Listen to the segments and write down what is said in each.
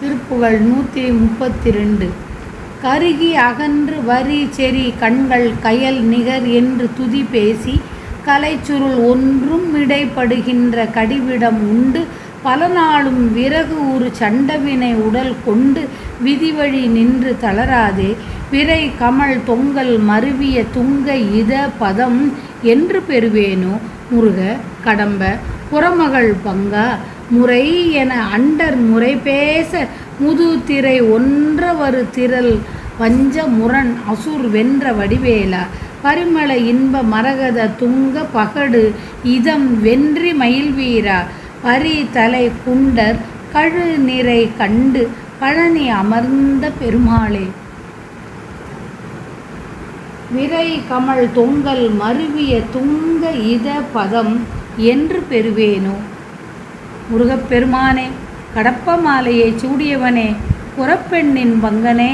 திருப்புகழ் 132. கருகி அகன்று வரி செறி கண்கள் கயல் நிகர் என்று துதி பேசி கலைச்சுருள் ஒன்றும் இடைப்படுகின்ற கடிவிடம் உண்டு பல நாளும் விறகு உறு சண்டவினை உடல் கொண்டு விதிவழி நின்று தளராதே பிறை கமல் தொங்கல் மருவிய துங்க இத பதம் என்று பெறுவேனோ முருக கடம்ப புறமகள் பங்கா முறை என அண்டர் முறை பேச முது திரை ஒன்றவரு திரள் வஞ்ச முரண் அசுர் வென்ற வடிவேலா பரிமள இன்ப மரகத துங்க பகடு இதம் வென்றி மயில்வீரா பரி தலை குண்டர் கழு நிறை கண்டு பழனி அமர்ந்த பெருமாளே விரை கமல் தொங்கல் மருவிய துங்க இத பதம் என்று பெறுவேனோ முருகப்பெருமானே கடப்ப மாலையை சூடியவனே புறப்பெண்ணின் பங்கனே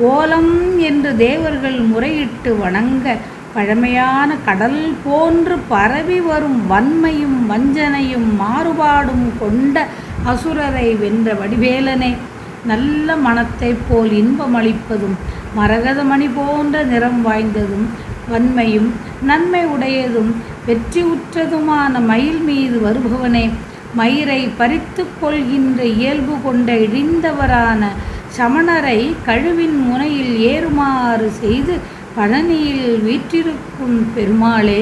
ஓலம் என்று தேவர்கள் முறையிட்டு வணங்க பழமையான கடல் போன்று பரவி வரும் வன்மையும் வஞ்சனையும் மாறுபாடும் கொண்ட அசுரரை வென்ற வடிவேலனே நல்ல மனத்தைப் போல் இன்பமளிப்பதும் மரகதமணி போன்ற நிறம் வாய்ந்ததும் வன்மையும் நன்மை உடையதும் வெற்றி உற்றதுமான மயில் மீது வருபவனே மயிரை பறித்து கொள்கின்ற இயல்பு கொண்ட இழிந்தவரான சமணரை கழுவின் முனையில் ஏறுமாறு செய்து பழனியில் வீற்றிருக்கும் பெருமாளே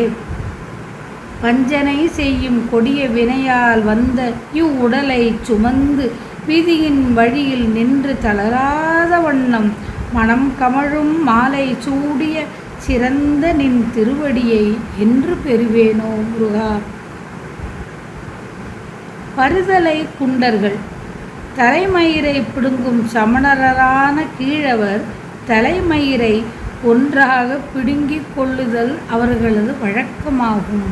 வஞ்சனை செய்யும் கொடிய வினையால் வந்த இவ்வுடலை சுமந்து வீதியின் வழியில் நின்று தளராத வண்ணம் மனம் கமழும் மாலை சூடிய சிறந்த நின் திருவடியை என்று பெறுவேனோ முருகா பருதலை குண்டர்கள் தலைமயிரை பிடுங்கும் சமணரான கீழவர் தலைமயிரை ஒன்றாக பிடுங்கிக் கொள்ளுதல் அவர்களது வழக்கமாகும்.